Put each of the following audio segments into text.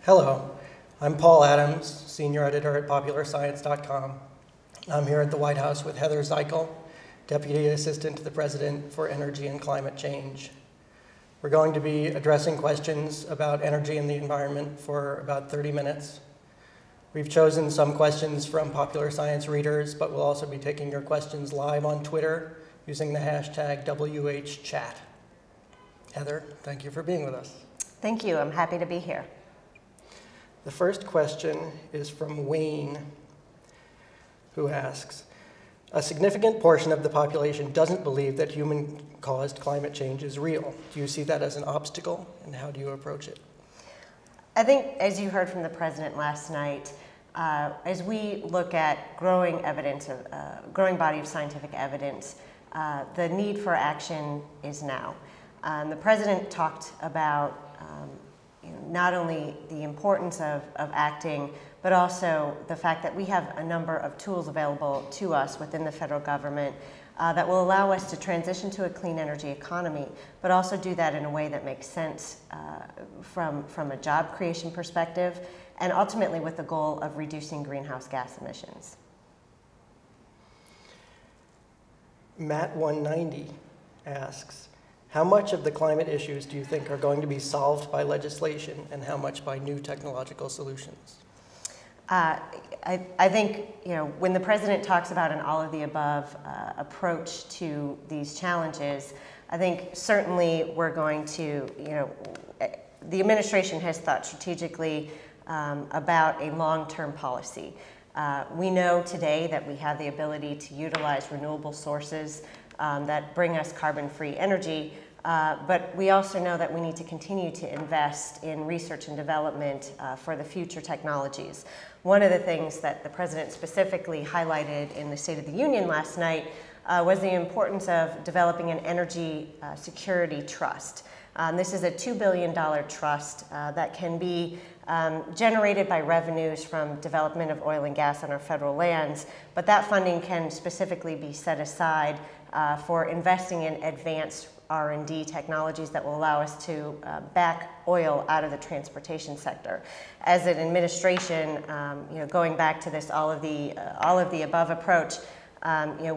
Hello, I'm Paul Adams, Senior Editor at PopularScience.com. I'm here at the White House with Heather Zeichel, Deputy Assistant to the President for Energy and Climate Change. We're going to be addressing questions about energy and the environment for about 30 minutes. We've chosen some questions from Popular Science readers, but we'll also be taking your questions live on Twitter using the hashtag WHChat. Heather, thank you for being with us. Thank you. I'm happy to be here. The first question is from Wayne, who asks, a significant portion of the population doesn't believe that human-caused climate change is real. Do you see that as an obstacle, and how do you approach it? I think, as you heard from the President last night, as we look at growing evidence, growing body of scientific evidence, the need for action is now. The President talked about not only the importance of acting, but also the fact that we have a number of tools available to us within the federal government that will allow us to transition to a clean energy economy, but also do that in a way that makes sense from a job creation perspective, and ultimately with the goal of reducing greenhouse gas emissions. Matt190 asks, how much of the climate issues do you think are going to be solved by legislation, and how much by new technological solutions? I think, when the President talks about an all-of-the-above approach to these challenges, I think certainly we're going to, the administration has thought strategically about a long-term policy. We know today that we have the ability to utilize renewable sources that bring us carbon-free energy, but we also know that we need to continue to invest in research and development for the future technologies. One of the things that the President specifically highlighted in the State of the Union last night was the importance of developing an energy security trust. This is a $2 billion trust that can be generated by revenues from development of oil and gas on our federal lands, but that funding can specifically be set aside for investing in advanced R&D technologies that will allow us to back oil out of the transportation sector. As an administration, going back to this all of the above approach,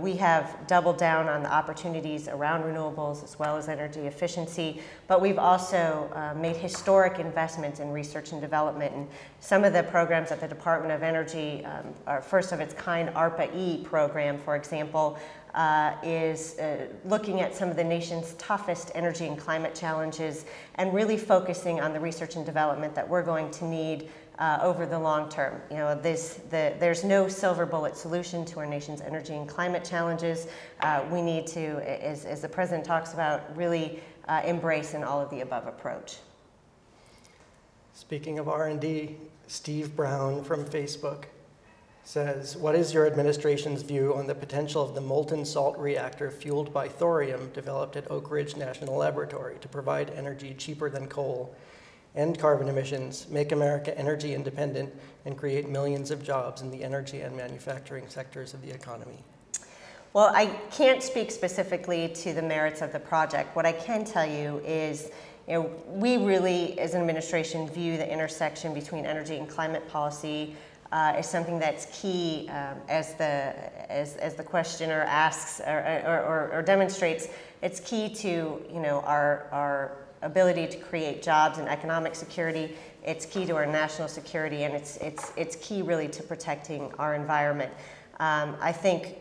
we have doubled down on the opportunities around renewables as well as energy efficiency, but we've also made historic investments in research and development. And some of the programs at the Department of Energy, our first of its kind ARPA-E program, for example, is looking at some of the nation's toughest energy and climate challenges and really focusing on the research and development that we're going to need over the long term. There's no silver bullet solution to our nation's energy and climate challenges. We need to, as the President talks about, really embrace an all-of-the-above approach. Speaking of R&D, Steve Brown from Facebook says, what is your administration's view on the potential of the molten salt reactor fueled by thorium developed at Oak Ridge National Laboratory to provide energy cheaper than coal, end carbon emissions, make America energy independent, and create millions of jobs in the energy and manufacturing sectors of the economy? Well, I can't speak specifically to the merits of the project. What I can tell you is, we really, as an administration, view the intersection between energy and climate policy is something that's key, as the questioner asks or demonstrates. It's key to our ability to create jobs and economic security. It's key to our national security, and it's key really to protecting our environment. I think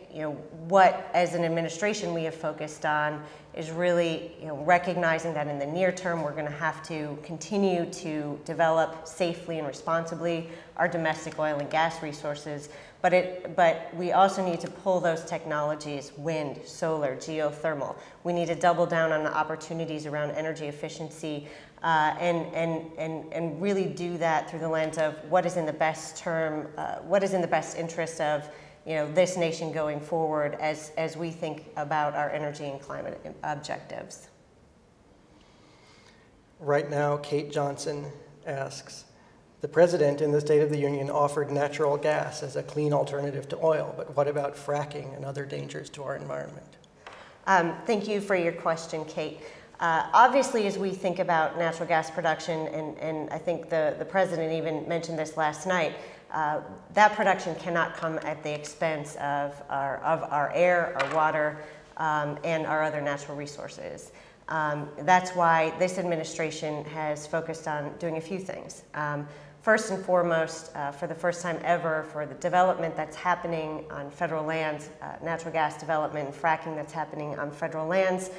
what, as an administration, we have focused on is really recognizing that in the near term we're going to have to continue to develop safely and responsibly our domestic oil and gas resources, but we also need to pull those technologies, wind, solar, geothermal. We need to double down on the opportunities around energy efficiency and really do that through the lens of what is in the best interest of this nation going forward as we think about our energy and climate objectives. Right now, Kate Johnson asks, the President in the State of the Union offered natural gas as a clean alternative to oil, but what about fracking and other dangers to our environment? Thank you for your question, Kate. Obviously, as we think about natural gas production, and I think the president even mentioned this last night, that production cannot come at the expense of our air, our water, and our other natural resources. That's why this administration has focused on doing a few things. First and foremost, for the first time ever, for the development that's happening on federal lands, natural gas development and fracking that's happening on federal lands,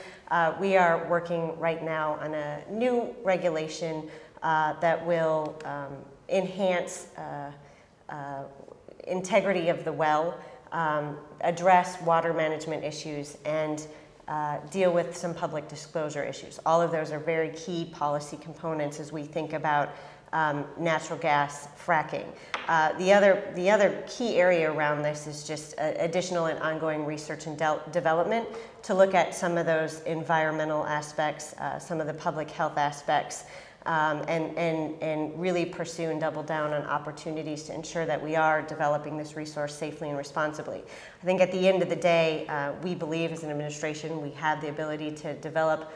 we are working right now on a new regulation that will enhance integrity of the well, address water management issues, and deal with some public disclosure issues. All of those are very key policy components as we think about natural gas fracking. The other key area around this is just additional and ongoing research and development to look at some of those environmental aspects, some of the public health aspects, and really pursue and double down on opportunities to ensure that we are developing this resource safely and responsibly. I think at the end of the day, we believe as an administration we have the ability to develop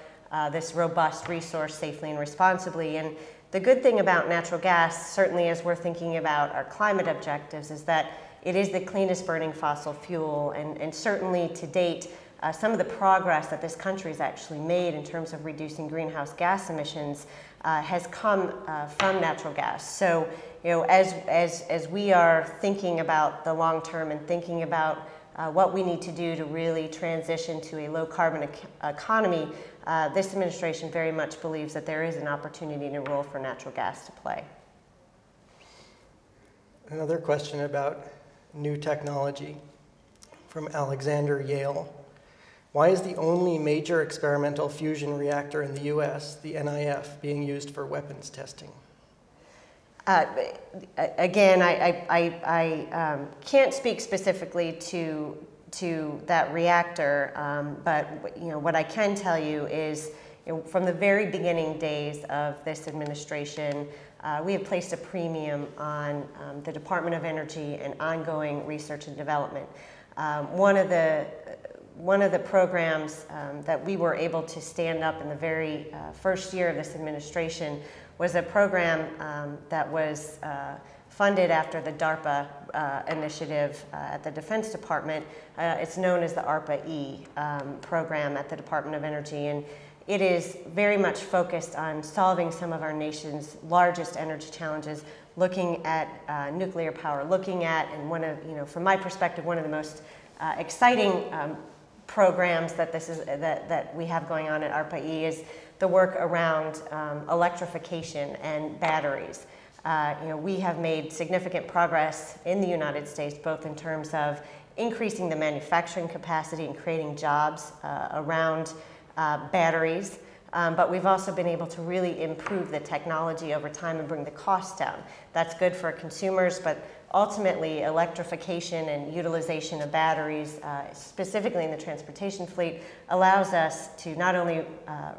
this robust resource safely and responsibly. And the good thing about natural gas, certainly as we're thinking about our climate objectives, is that it is the cleanest burning fossil fuel, and certainly to date, some of the progress that this country has actually made in terms of reducing greenhouse gas emissions has come from natural gas. So, as we are thinking about the long term and thinking about what we need to do to really transition to a low carbon economy, this administration very much believes that there is an opportunity and a role for natural gas to play. Another question about new technology from Alexander Yale. Why is the only major experimental fusion reactor in the US, the NIF, being used for weapons testing? Again, I can't speak specifically to that reactor, but what I can tell you is, from the very beginning days of this administration, we have placed a premium on the Department of Energy and ongoing research and development. One of the programs that we were able to stand up in the very first year of this administration was a program that was funded after the DARPA initiative at the Defense Department. It's known as the ARPA-E program at the Department of Energy, and it is very much focused on solving some of our nation's largest energy challenges, looking at nuclear power, looking at, and from my perspective, one of the most exciting programs that we have going on at ARPA-E is the work around electrification and batteries. We have made significant progress in the United States, both in terms of increasing the manufacturing capacity and creating jobs around batteries, but we've also been able to really improve the technology over time and bring the costs down. That's good for consumers, but ultimately electrification and utilization of batteries, specifically in the transportation fleet, allows us to not only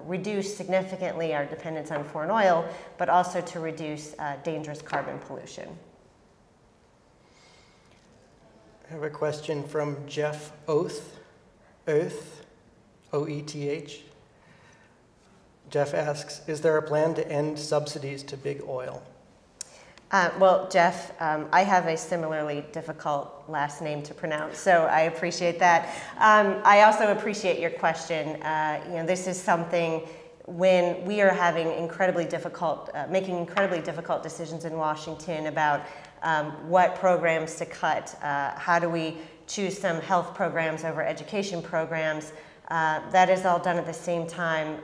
reduce significantly our dependence on foreign oil, but also to reduce dangerous carbon pollution. I have a question from Jeff Oath, O-E-T-H. Jeff asks, is there a plan to end subsidies to big oil? Well, Jeff, I have a similarly difficult last name to pronounce, so I appreciate that. I also appreciate your question. This is something when we are having making incredibly difficult decisions in Washington about what programs to cut. How do we choose some health programs over education programs? That is all done at the same time.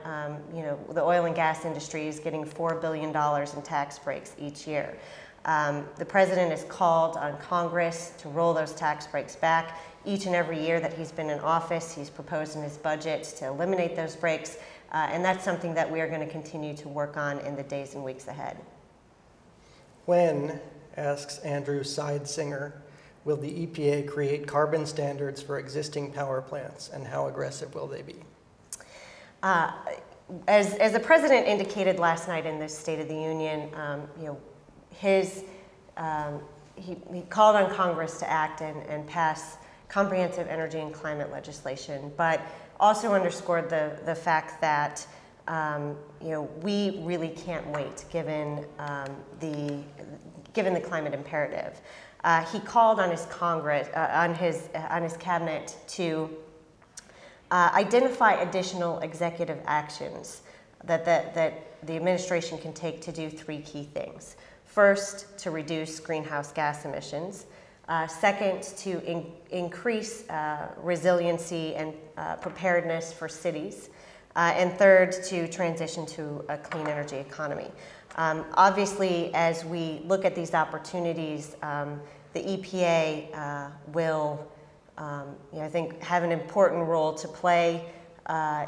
The oil and gas industry is getting $4 billion in tax breaks each year. The president has called on Congress to roll those tax breaks back. Each and every year that he's been in office, he's proposed in his budget to eliminate those breaks, and that's something that we are going to continue to work on in the days and weeks ahead. When, asks Andrew Sidesinger, will the EPA create carbon standards for existing power plants, and how aggressive will they be? As the president indicated last night in this State of the Union, he called on Congress to act and pass comprehensive energy and climate legislation, but also underscored the fact that we really can't wait given the climate imperative. He called on his Congress, on his cabinet to identify additional executive actions that the administration can take to do three key things. First, to reduce greenhouse gas emissions. Second, to increase resiliency and preparedness for cities. And third, to transition to a clean energy economy. Obviously, as we look at these opportunities, the EPA will, I think, have an important role to play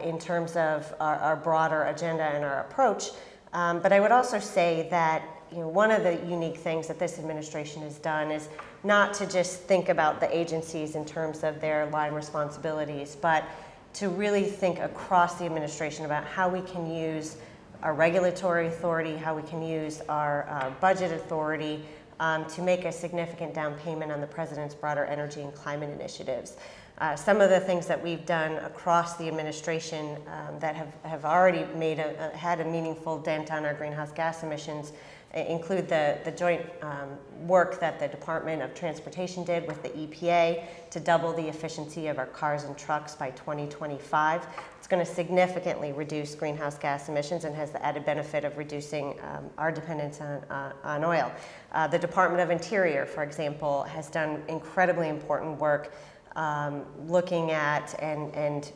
in terms of our broader agenda and our approach. But I would also say that one of the unique things that this administration has done is not to just think about the agencies in terms of their line responsibilities, but to really think across the administration about how we can use our regulatory authority, how we can use our budget authority to make a significant down payment on the President's broader energy and climate initiatives. Some of the things that we've done across the administration that have already had a meaningful dent on our greenhouse gas emissions include the joint work that the Department of Transportation did with the EPA to double the efficiency of our cars and trucks by 2025. It's going to significantly reduce greenhouse gas emissions and has the added benefit of reducing our dependence on oil. The Department of Interior, for example, has done incredibly important work looking at and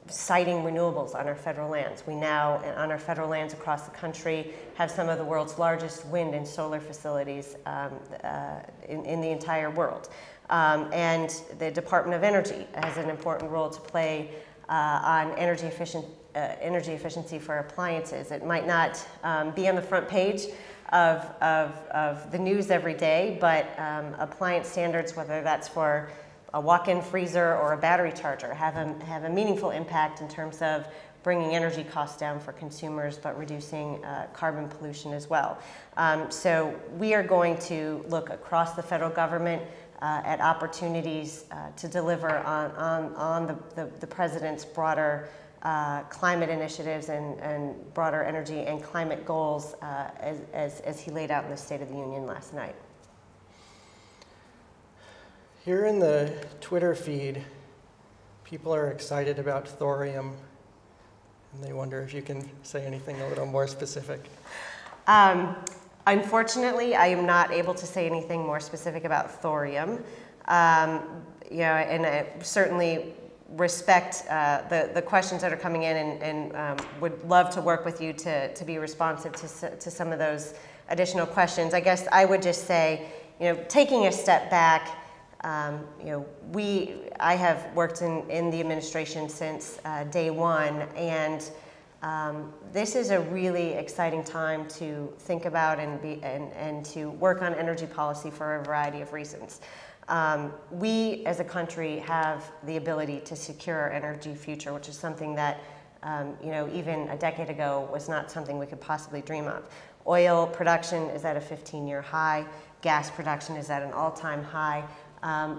siting renewables on our federal lands. We now, on our federal lands across the country, have some of the world's largest wind and solar facilities in the entire world. And the Department of Energy has an important role to play on energy efficiency for appliances. It might not be on the front page of the news every day, but appliance standards, whether that's for a walk-in freezer or a battery charger, have a meaningful impact in terms of bringing energy costs down for consumers, but reducing carbon pollution as well. So we are going to look across the federal government at opportunities to deliver on the President's broader climate initiatives and broader energy and climate goals as he laid out in the State of the Union last night. Here in the Twitter feed, people are excited about thorium, and they wonder if you can say anything a little more specific. Unfortunately, I am not able to say anything more specific about thorium. And I certainly respect the questions that are coming in and would love to work with you to be responsive to some of those additional questions. I guess I would just say, taking a step back, I have worked in the administration since day one, and this is a really exciting time to think about and to work on energy policy for a variety of reasons. We as a country have the ability to secure our energy future, which is something that even a decade ago was not something we could possibly dream of. Oil production is at a 15-year high. Gas production is at an all-time high.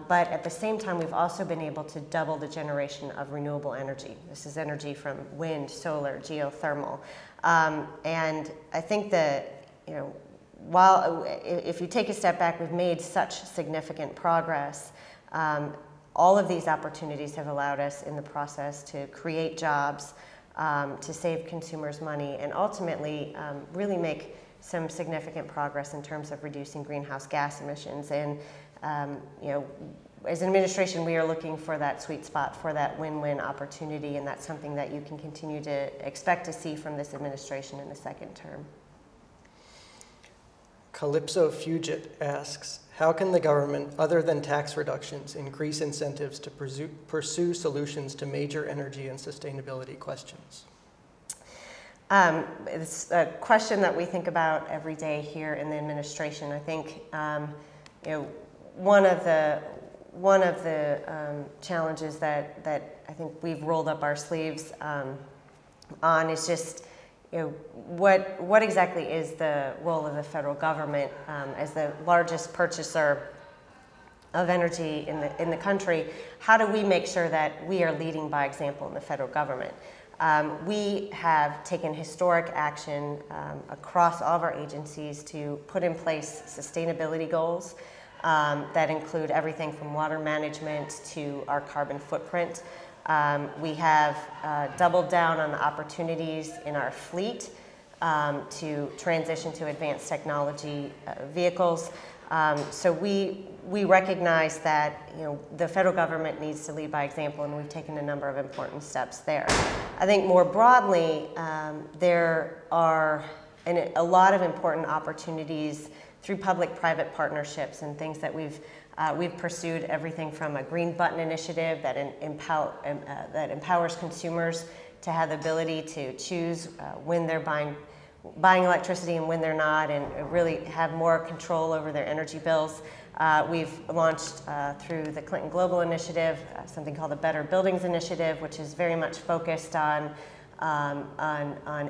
But at the same time, we've also been able to double the generation of renewable energy. This is energy from wind, solar, geothermal. And I think that, while if you take a step back, we've made such significant progress. All of these opportunities have allowed us in the process to create jobs, to save consumers money, and ultimately really make some significant progress in terms of reducing greenhouse gas emissions. And as an administration, we are looking for that sweet spot, for that win-win opportunity, and that's something that you can continue to expect to see from this administration in the second term. Calypso Fugit asks, how can the government, other than tax reductions, increase incentives to pursue solutions to major energy and sustainability questions? It's a question that we think about every day here in the administration. I think one of the challenges that I think we've rolled up our sleeves on is just what exactly is the role of the federal government as the largest purchaser of energy in the country? How do we make sure that we are leading by example in the federal government? We have taken historic action across all of our agencies to put in place sustainability goals that include everything from water management to our carbon footprint. We have doubled down on the opportunities in our fleet to transition to advanced technology vehicles. So we recognize that the federal government needs to lead by example, and we've taken a number of important steps there. I think more broadly, there are a lot of important opportunities through public-private partnerships and things that we've pursued, everything from a Green Button initiative that empowers consumers to have the ability to choose when they're buying electricity and when they're not, and really have more control over their energy bills. We've launched through the Clinton Global Initiative something called the Better Buildings Initiative, which is very much focused on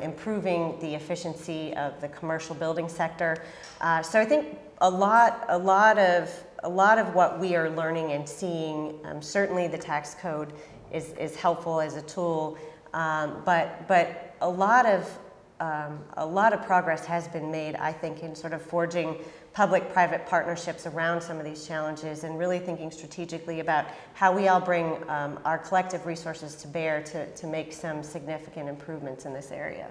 improving the efficiency of the commercial building sector. So I think a lot of what we are learning and seeing, certainly the tax code is helpful as a tool, but a lot of progress has been made, I think, in sort of forging public-private partnerships around some of these challenges and really thinking strategically about how we all bring our collective resources to bear to make some significant improvements in this area.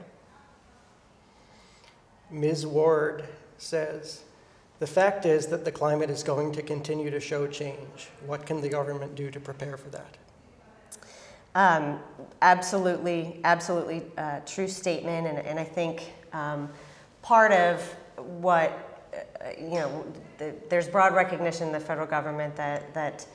Ms. Ward says, the fact is that the climate is going to continue to show change. What can the government do to prepare for that? Absolutely true statement, and I think part of what, there's broad recognition in the federal government that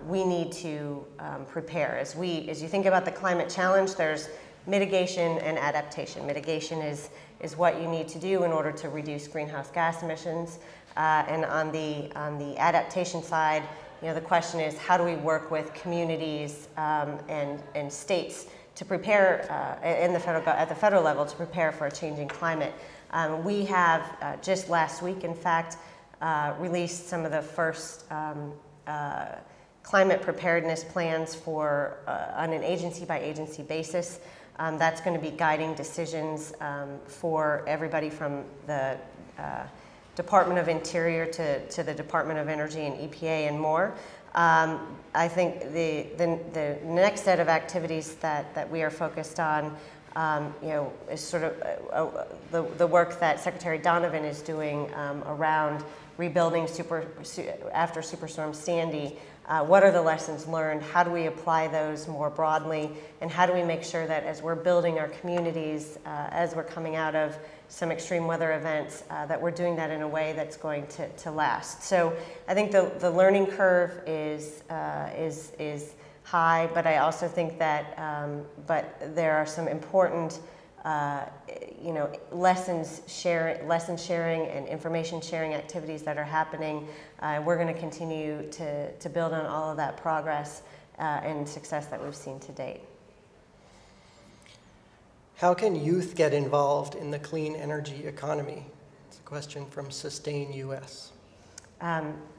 we need to prepare. As you think about the climate challenge, there's mitigation and adaptation. Mitigation is what you need to do in order to reduce greenhouse gas emissions, and on the adaptation side, the question is, how do we work with communities and states to prepare at the federal level to prepare for a changing climate? We have just last week, in fact, released some of the first climate preparedness plans for on an agency-by-agency basis. That's going to be guiding decisions for everybody from the Department of Interior to the Department of Energy and EPA and more. I think the next set of activities that we are focused on, is sort of the work that Secretary Donovan is doing around rebuilding after Superstorm Sandy. What are the lessons learned? How do we apply those more broadly? And how do we make sure that as we're building our communities, as we're coming out of some extreme weather events, that we're doing that in a way that's going to last? So I think the learning curve is high, but I also think that but there are some important lesson sharing and information sharing activities that are happening. We're going to continue to build on all of that progress and success that we've seen to date. How can youth get involved in the clean energy economy? It's a question from Sustain US.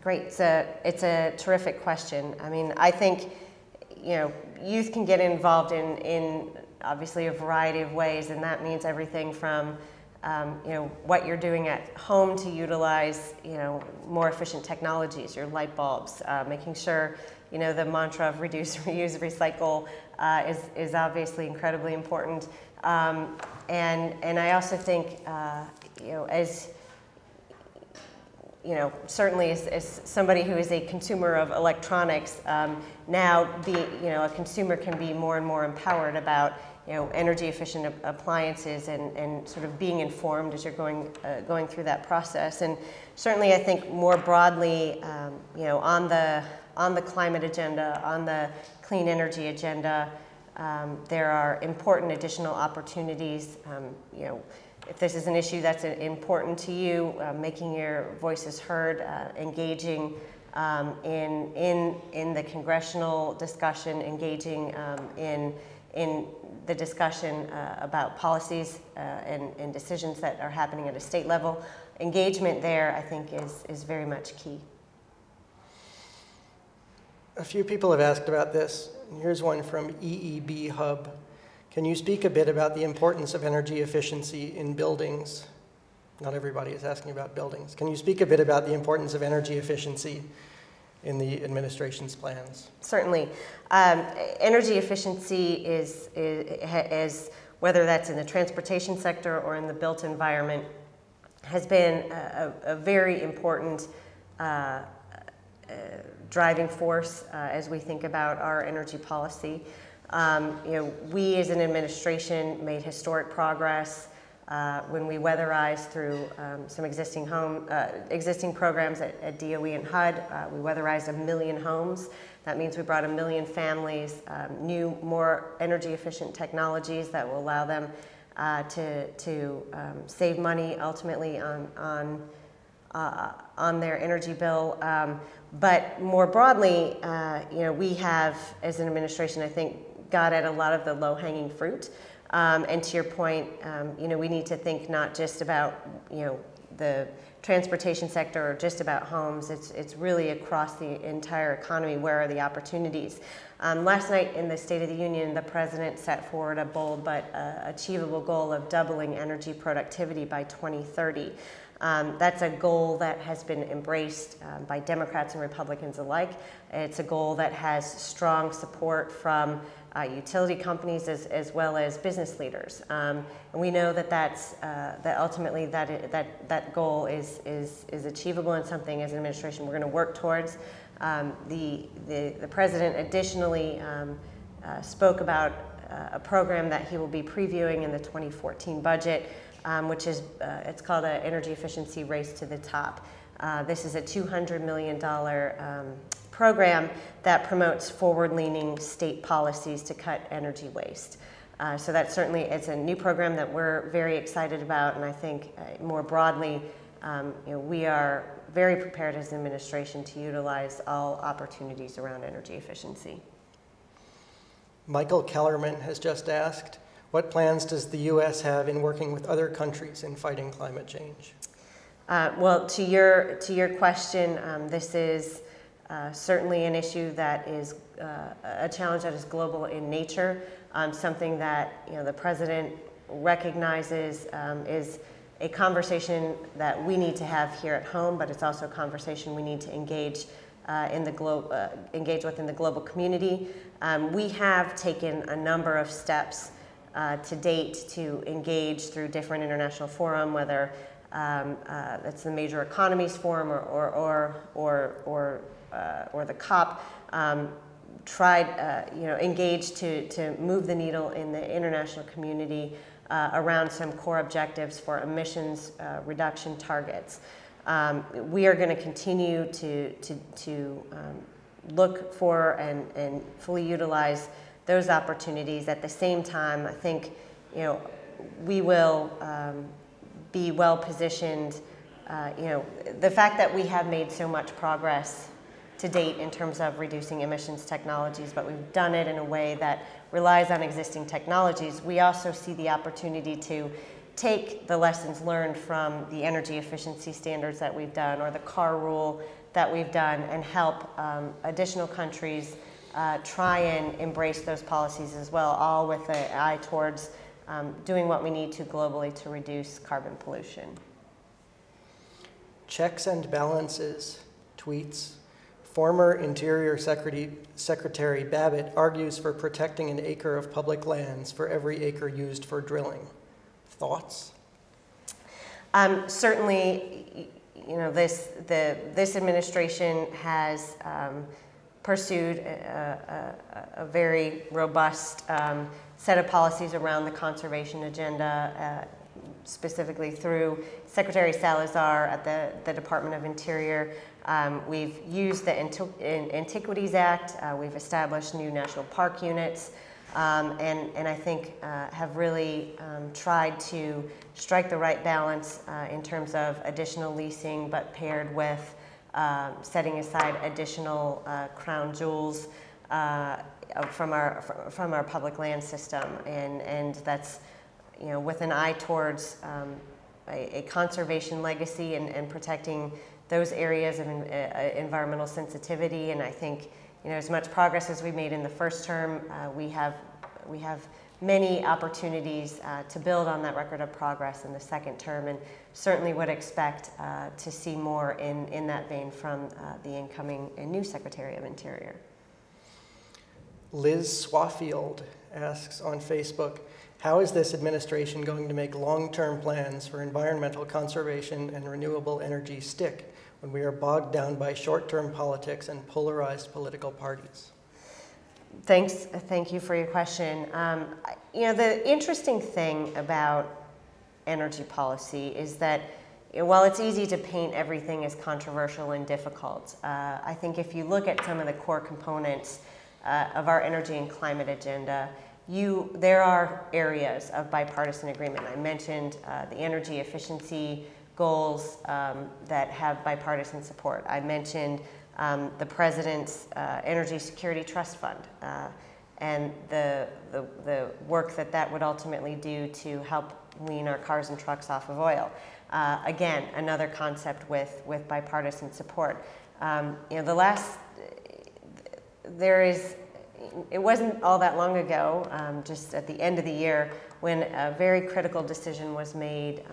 Great. It's a terrific question. I mean, I think youth can get involved in obviously a variety of ways, and that means everything from what you're doing at home to utilize more efficient technologies, your light bulbs, making sure the mantra of reduce, reuse, recycle is obviously incredibly important. And I also think as certainly as somebody who is a consumer of electronics, now a consumer can be more and more empowered about energy efficient appliances and sort of being informed as you're going through that process. And certainly I think more broadly, on the climate agenda, on the clean energy agenda, there are important additional opportunities. If this is an issue that's important to you, making your voices heard, engaging in the congressional discussion, engaging in the discussion about policies and decisions that are happening at a state level. Engagement there, I think, is very much key. A few people have asked about this. Here's one from EEB Hub. Can you speak a bit about the importance of energy efficiency in buildings? Not everybody is asking about buildings. Can you speak a bit about the importance of energy efficiency in the administration's plans? Certainly. Energy efficiency is, whether that's in the transportation sector or in the built environment, has been a very important driving force as we think about our energy policy. We as an administration made historic progress when we weatherized through some existing programs at DOE and HUD. We weatherized 1 million homes. That means we brought 1 million families new, more energy efficient technologies that will allow them to save money ultimately on their energy bill. But more broadly, we have, as an administration, I think, got at a lot of the low-hanging fruit. And to your point, we need to think not just about, the transportation sector or just about homes. It's really across the entire economy. Where are the opportunities? Last night in the State of the Union, the President set forward a bold but achievable goal of doubling energy productivity by 2030. That's a goal that has been embraced by Democrats and Republicans alike. It's a goal that has strong support from utility companies as well as business leaders. And we know that ultimately that goal is achievable and something as an administration we're going to work towards. The President additionally spoke about a program that he will be previewing in the 2014 budget, which is, it's called an Energy Efficiency Race to the Top. This is a $200 million program that promotes forward-leaning state policies to cut energy waste. So that certainly, it's a new program that we're very excited about, and I think more broadly, we are very prepared as an administration to utilize all opportunities around energy efficiency. Michael Kellerman has just asked, what plans does the U.S. have in working with other countries in fighting climate change? Well, to your question, this is certainly an issue that is a challenge that is global in nature, something that the President recognizes is a conversation that we need to have here at home, but it's also a conversation we need to engage within the global community. We have taken a number of steps to date to engage through different international forum, whether that's the Major Economies Forum or the COP. Engaged to move the needle in the international community around some core objectives for emissions reduction targets. We are going to continue to look for and fully utilize those opportunities. At the same time, I think we will be well positioned. The fact that we have made so much progress to date in terms of reducing emissions technologies, but we've done it in a way that relies on existing technologies. We also see the opportunity to take the lessons learned from the energy efficiency standards that we've done or the car rule that we've done and help additional countries try and embrace those policies as well, all with an eye towards doing what we need to globally to reduce carbon pollution. Checks and balances tweets, former Interior Secretary Babbitt argues for protecting an acre of public lands for every acre used for drilling. Thoughts? Certainly, this administration has pursued a very robust set of policies around the conservation agenda, specifically through Secretary Salazar at the Department of Interior. We've used the Antiquities Act. We've established new national park units, and I think have really tried to strike the right balance in terms of additional leasing, but paired with setting aside additional crown jewels from our public land system, and that's with an eye towards a conservation legacy and protecting those areas of environmental sensitivity. And I think as much progress as we made in the first term, we have we have many opportunities to build on that record of progress in the second term, and certainly would expect to see more in that vein from the incoming and new Secretary of Interior. Liz Swafield asks on Facebook, how is this administration going to make long-term plans for environmental conservation and renewable energy stick when we are bogged down by short-term politics and polarized political parties? Thank you for your question. The interesting thing about energy policy is that while it's easy to paint everything as controversial and difficult, I think if you look at some of the core components of our energy and climate agenda, there are areas of bipartisan agreement. I mentioned the energy efficiency goals that have bipartisan support. I mentioned the President's Energy Security Trust Fund and the work that would ultimately do to help wean our cars and trucks off of oil. Again, another concept with bipartisan support. It wasn't all that long ago, just at the end of the year, when a very critical decision was made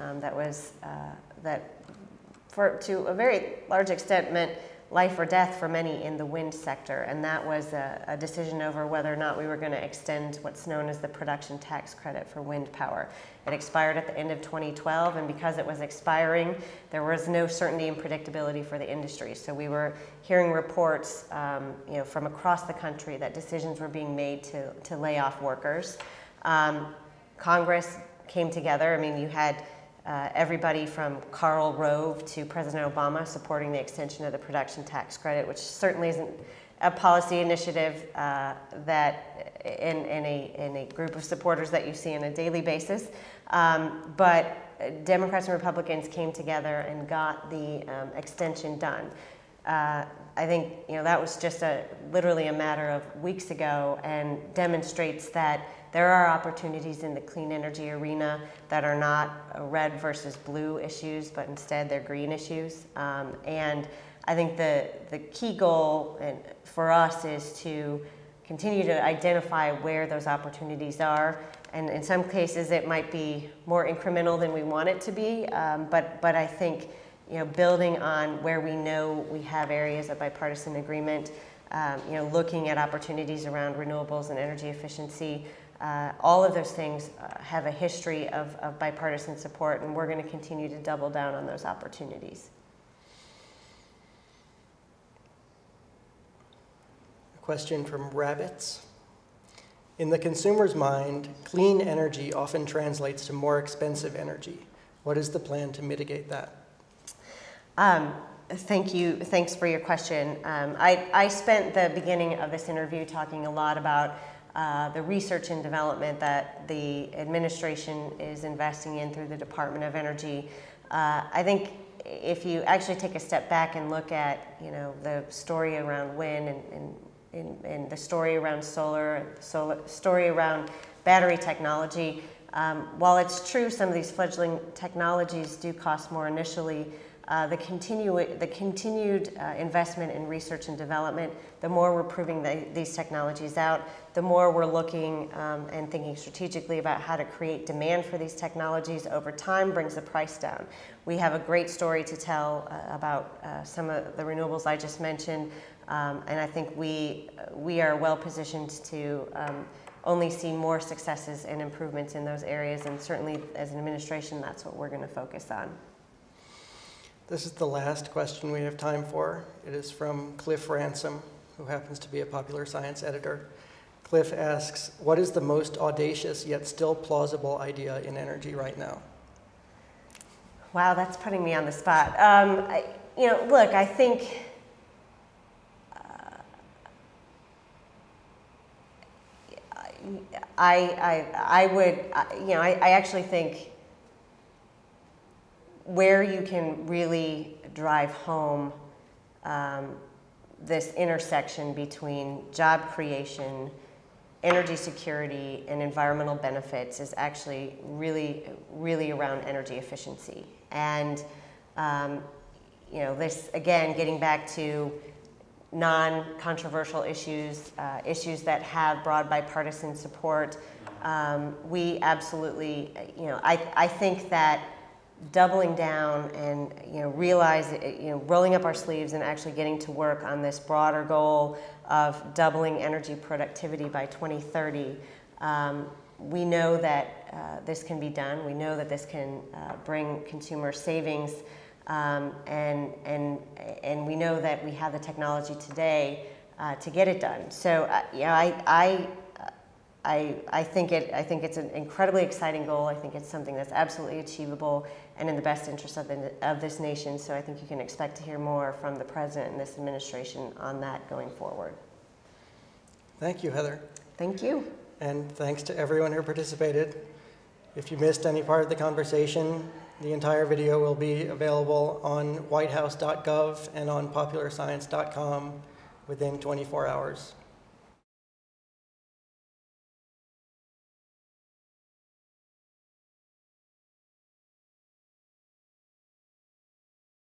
to a very large extent meant life or death for many in the wind sector, and that was a decision over whether or not we were going to extend what's known as the production tax credit for wind power. It expired at the end of 2012, and because it was expiring, there was no certainty and predictability for the industry. So we were hearing reports from across the country that decisions were being made to lay off workers. Congress came together. I mean, you had everybody from Karl Rove to President Obama supporting the extension of the production tax credit, which certainly isn't a policy initiative that in a group of supporters that you see on a daily basis. But Democrats and Republicans came together and got the extension done. I think that was just literally a matter of weeks ago, and demonstrates that there are opportunities in the clean energy arena that are not red versus blue issues, but instead they're green issues. And I think the key goal for us is to continue to identify where those opportunities are. And in some cases it might be more incremental than we want it to be, but I think building on where we know we have areas of bipartisan agreement, looking at opportunities around renewables and energy efficiency, all of those things have a history of bipartisan support, and we're going to continue to double down on those opportunities. A question from Rabbits. In the consumer's mind, clean energy often translates to more expensive energy. What is the plan to mitigate that? Thank you. Thanks for your question. I spent the beginning of this interview talking a lot about the research and development that the administration is investing in through the Department of Energy. I think if you actually take a step back and look at the story around wind and the story around solar, story around battery technology, while it's true some of these fledgling technologies do cost more initially, the continued investment in research and development, the more we're proving these technologies out, the more we're looking and thinking strategically about how to create demand for these technologies over time brings the price down. We have a great story to tell about some of the renewables I just mentioned, and I think we are well positioned to only see more successes and improvements in those areas, and certainly as an administration that's what we're going to focus on. This is the last question we have time for. It is from Cliff Ransom, who happens to be a Popular Science editor. Cliff asks, what is the most audacious yet still plausible idea in energy right now? Wow, that's putting me on the spot. Look, I think I actually think where you can really drive home this intersection between job creation, energy security, and environmental benefits is actually really, really around energy efficiency. And this, again, getting back to non-controversial issues, issues that have broad bipartisan support. We absolutely, I think that doubling down and rolling up our sleeves and actually getting to work on this broader goal of doubling energy productivity by 2030. We know that this can be done. We know that this can bring consumer savings, and we know that we have the technology today to get it done. So I think it's an incredibly exciting goal. I think it's something that's absolutely achievable and in the best interest of this nation. So I think you can expect to hear more from the President and this administration on that going forward. Thank you, Heather. Thank you. And thanks to everyone who participated. If you missed any part of the conversation, the entire video will be available on whitehouse.gov and on popularscience.com within 24 hours.